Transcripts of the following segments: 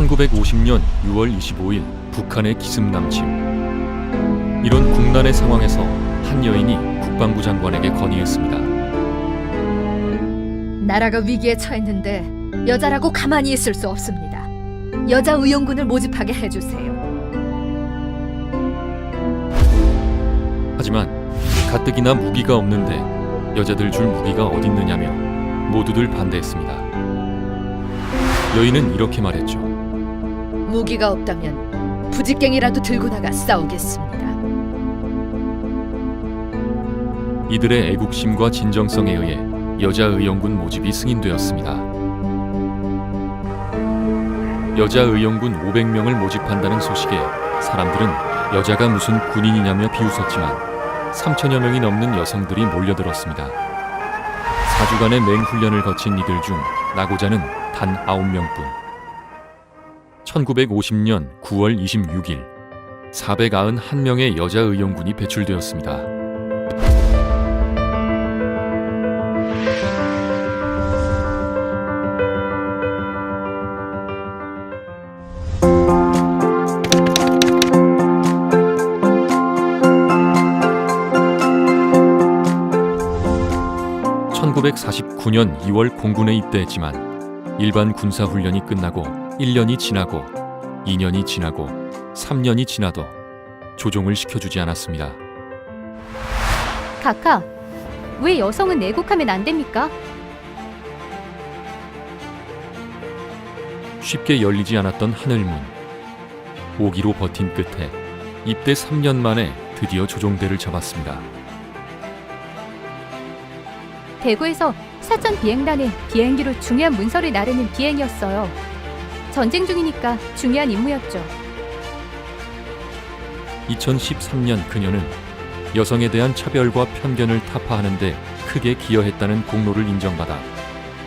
1950년 6월 25일 북한의 기습남침. 이런 국난의 상황에서 한 여인이 국방부 장관에게 건의했습니다. 나라가 위기에 처했는데 여자라고 가만히 있을 수 없습니다. 여자 의용군을 모집하게 해주세요. 하지만 가뜩이나 무기가 없는데 여자들 줄 무기가 어딨느냐며 모두들 반대했습니다. 여인은 이렇게 말했죠. 무기가 없다면 부직갱이라도 들고 나가 싸우겠습니다. 이들의 애국심과 진정성에 의해 여자 의용군 모집이 승인되었습니다. 여자 의용군 500명을 모집한다는 소식에 사람들은 여자가 무슨 군인이냐며 비웃었지만 3천여 명이 넘는 여성들이 몰려들었습니다. 4주간의 맹훈련을 거친 이들 중 나고자는 단 9명뿐. 1950년 9월 26일 491명의 여자 의용군이 배출되었습니다. (1949년 2월) 공군에 입대했지만 일반 군사훈련이 끝나고 1년이 지나고 2년이 지나고 3년이 지나도 조종을 시켜주지 않았습니다. 카카, 왜 여성은 내국하면 안 됩니까? 쉽게 열리지 않았던 하늘문. 오기로 버틴 끝에 입대 3년 만에 드디어 조종대를 잡았습니다. 대구에서 사전 비행단에 비행기로 중요한 문서를 나르는 비행이었어요. 전쟁 중이니까 중요한 임무였죠. 2013년 그녀는 여성에 대한 차별과 편견을 타파하는 데 크게 기여했다는 공로를 인정받아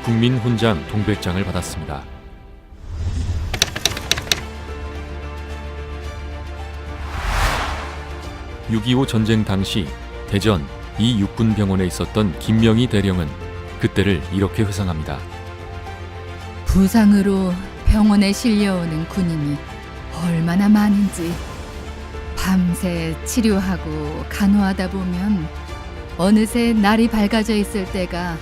국민훈장 동백장을 받았습니다. (6.25) 전쟁 당시 대전 이 육군병원에 있었던 김명희 대령은 그때를 이렇게 회상합니다. 부상으로 병원에 실려오는 군인이 얼마나 많은지 밤새 치료하고 간호하다 보면 어느새 날이 밝아져 있을 때가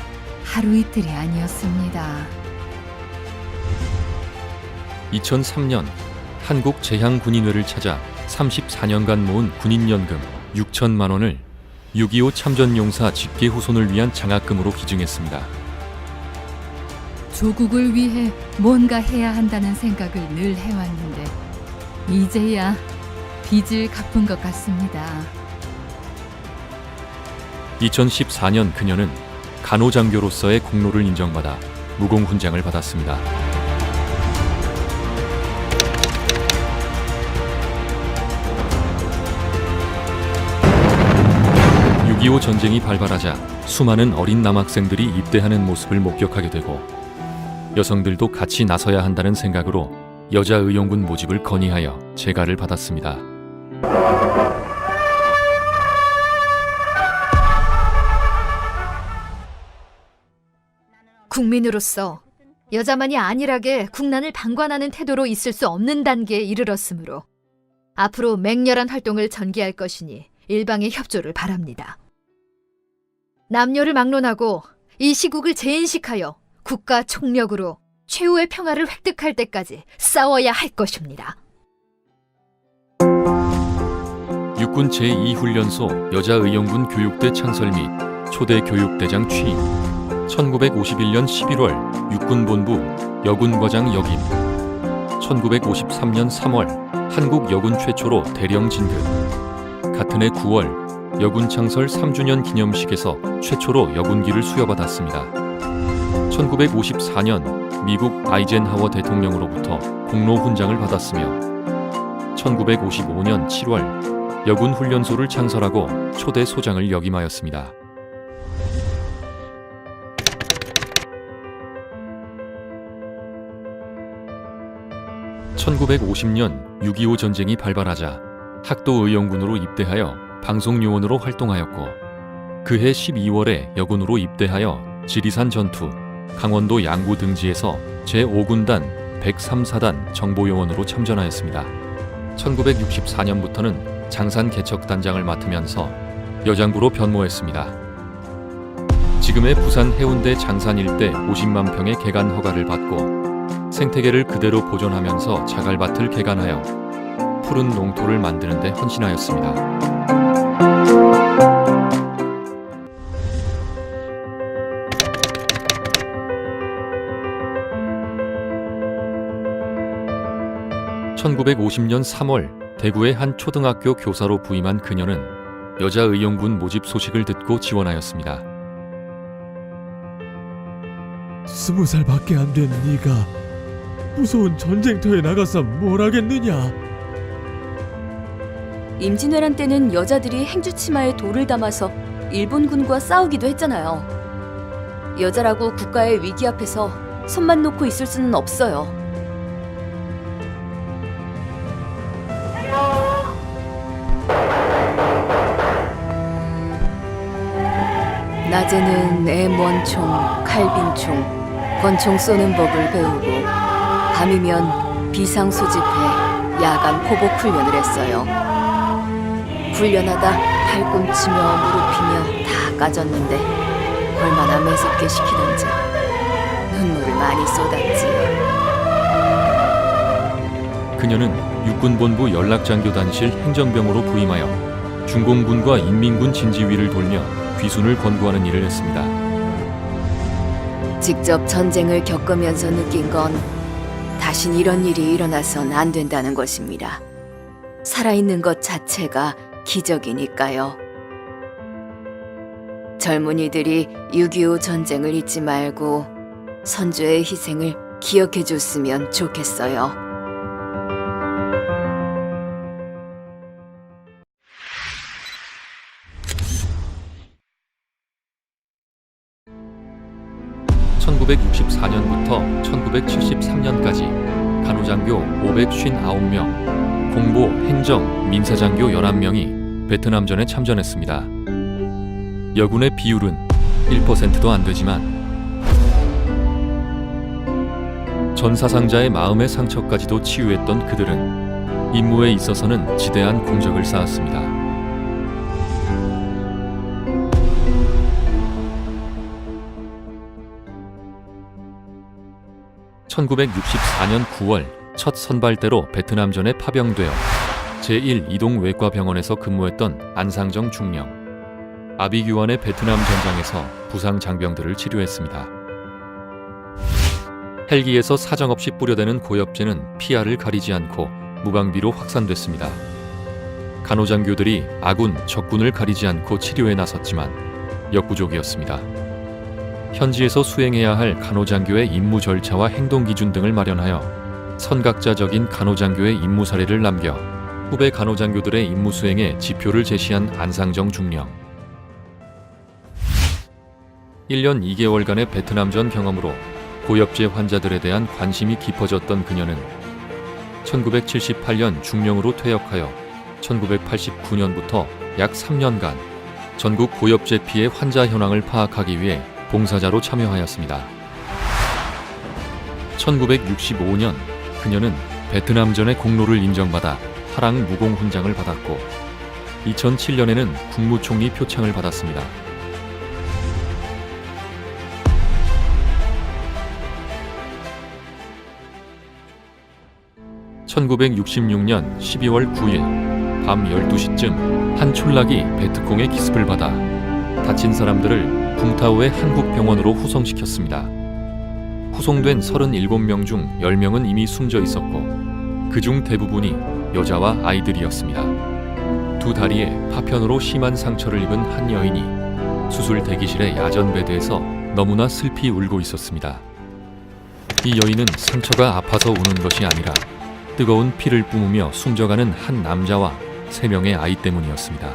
하루 이틀이 아니었습니다. 2003년 한국제향군인회를 찾아 34년간 모은 군인연금 6천만 원을 6.25 참전용사 직계 후손을 위한 장학금으로 기증했습니다. 조국을 위해 뭔가 해야 한다는 생각을 늘 해왔는데 이제야 빚을 갚은 것 같습니다. 2014년 그녀는 간호장교로서의 공로를 인정받아 무공훈장을 받았습니다. 6.25 전쟁이 발발하자 수많은 어린 남학생들이 입대하는 모습을 목격하게 되고 여성들도 같이 나서야 한다는 생각으로 여자 의용군 모집을 건의하여 재가를 받았습니다. 국민으로서 여자만이 안일하게 국난을 방관하는 태도로 있을 수 없는 단계에 이르렀으므로 앞으로 맹렬한 활동을 전개할 것이니 일방의 협조를 바랍니다. 남녀를 막론하고 이 시국을 재인식하여 국가 총력으로 최후의 평화를 획득할 때까지 싸워야 할 것입니다. 육군 제2훈련소 여자의용군 교육대 창설 및 초대 교육대장 취임. 1951년 11월 육군본부 여군과장 역임. 1953년 3월 한국 여군 최초로 대령 진급. 같은 해 9월 여군 창설 3주년 기념식에서 최초로 여군기를 수여받았습니다. 1954년 미국 아이젠하워 대통령으로부터 공로훈장을 받았으며 1955년 7월 여군훈련소를 창설하고 초대 소장을 역임하였습니다. (1950년) 6.25 전쟁이 발발하자 학도의용군으로 입대하여 방송요원으로 활동하였고 그해 12월에 여군으로 입대하여 지리산 전투, 강원도 양구 등지에서 제5군단 제103사단 정보요원으로 참전하였습니다. 1964년부터는 장산 개척단장을 맡으면서 여장부로 변모했습니다. 지금의 부산 해운대 장산 일대 50만 평의 개간 허가를 받고 생태계를 그대로 보존하면서 자갈밭을 개간하여 푸른 농토를 만드는 데 헌신하였습니다. (1950년 3월) 대구의 한 초등학교 교사로 부임한 그녀는 여자 의용군 모집 소식을 듣고 지원하였습니다. 20살밖에 안 된 네가 무서운 전쟁터에 나가서 뭘 하겠느냐? 임진왜란 때는 여자들이 행주치마에 돌을 담아서 일본군과 싸우기도 했잖아요. 여자라고 국가의 위기 앞에서 손만 놓고 있을 수는 없어요. 낮에는 M1총, 칼빈총, 권총 쏘는 법을 배우고 밤이면 비상 소집해 야간 포복 훈련을 했어요. 훈련하다 팔꿈치며 무릎이며 다 까졌는데 얼마나 매섭게 시키던지 눈물을 많이 쏟았지요. 그녀는 육군본부 연락장교단실 행정병으로 부임하여 중공군과 인민군 진지위를 돌며 귀순을 권고하는 일을 했습니다. 직접 전쟁을 겪으면서 느낀 건 다신 이런 일이 일어나선 안 된다는 것입니다. 살아있는 것 자체가 기적이니까요. 젊은이들이 6.25 전쟁을 잊지 말고 선조의 희생을 기억해 줬으면 좋겠어요. (1964년부터) (1973년까지) 간호장교 559명, 공보, 행정, 민사장교 11명이 베트남전에 참전했습니다. 여군의 비율은 1%도 안 되지만 전 사상자의 마음의 상처까지도 치유했던 그들은 임무에 있어서는 지대한 공적을 쌓았습니다. (1964년 9월) 첫 선발대로 베트남전에 파병되어 제1이동외과병원에서 근무했던 안상정 중령. 아비규환의 베트남 전장에서 부상 장병들을 치료했습니다. 헬기에서 사정없이 뿌려대는 고엽제는 피아를 가리지 않고 무방비로 확산됐습니다. 간호장교들이 아군, 적군을 가리지 않고 치료에 나섰지만 역부족이었습니다. 현지에서 수행해야 할 간호장교의 임무 절차와 행동 기준 등을 마련하여 선각자적인 간호장교의 임무 사례를 남겨 후배 간호장교들의 임무 수행에 지표를 제시한 안상정 중령. 1년 2개월간의 베트남전 경험으로 고엽제 환자들에 대한 관심이 깊어졌던 그녀는 1978년 중령으로 퇴역하여 1989년부터 약 3년간 전국 고엽제 피해 환자 현황을 파악하기 위해 봉사자로 참여하였습니다. 1965년 그녀는 베트남전의 공로를 인정받아 화랑 무공훈장을 받았고 2007년에는 국무총리 표창을 받았습니다. (1966년 12월 9일) 밤 12시쯤 한 촌락이 베트콩의 기습을 받아 다친 사람들을 붕타오의 한국병원으로 후송시켰습니다. 후송된 37명 중 10명은 이미 숨져 있었고 그중 대부분이 여자와 아이들이었습니다. 두 다리에 파편으로 심한 상처를 입은 한 여인이 수술 대기실의 야전 베드에서 너무나 슬피 울고 있었습니다. 이 여인은 상처가 아파서 우는 것이 아니라 뜨거운 피를 뿜으며 숨져가는 한 남자와 3명의 아이 때문이었습니다.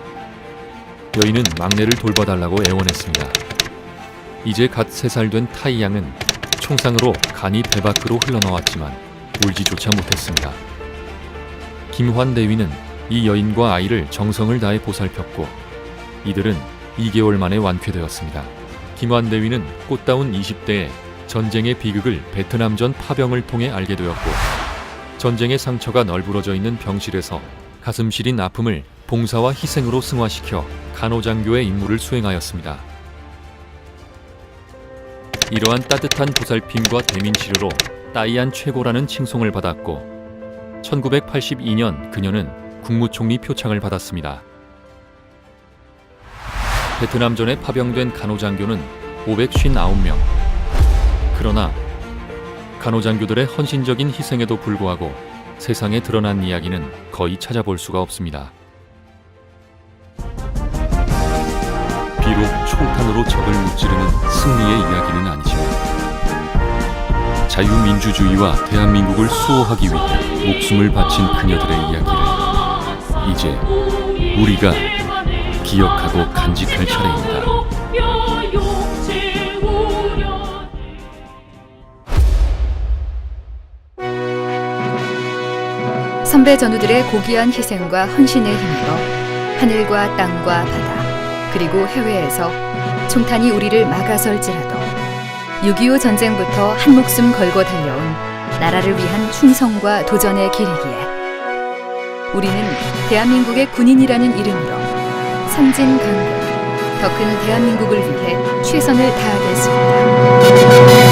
여인은 막내를 돌봐달라고 애원했습니다. 이제 갓 3살 된 타이 양은 총상으로 간이 배 밖으로 흘러나왔지만 울지조차 못했습니다. 김환 대위는 이 여인과 아이를 정성을 다해 보살폈고 이들은 2개월 만에 완쾌되었습니다. 김환 대위는 꽃다운 20대에 전쟁의 비극을 베트남전 파병을 통해 알게 되었고 전쟁의 상처가 널브러져 있는 병실에서 가슴 시린 아픔을 봉사와 희생으로 승화시켜 간호장교의 임무를 수행하였습니다. 이러한 따뜻한 보살핌과 대민 치료로 따이안 최고라는 칭송을 받았고 1982년 그녀는 국무총리 표창을 받았습니다. 베트남전에 파병된 간호장교는 559명. 그러나 간호장교들의 헌신적인 희생에도 불구하고 세상에 드러난 이야기는 거의 찾아볼 수가 없습니다. 비록 총탄으로 적을 무찌르는 승리의 이야기는 아니지만 자유민주주의와 대한민국을 수호하기 위해 목숨을 바친 그녀들의 이야기를 이제 우리가 기억하고 간직할 차례입니다. 선배 전우들의 고귀한 희생과 헌신에 힘입어 하늘과 땅과 바다 그리고 해외에서 총탄이 우리를 막아설지라도 6.25 전쟁부터 한 목숨 걸고 달려온 나라를 위한 충성과 도전의 길이기에 우리는 대한민국의 군인이라는 이름으로 선진강군 더 큰 대한민국을 위해 최선을 다하겠습니다.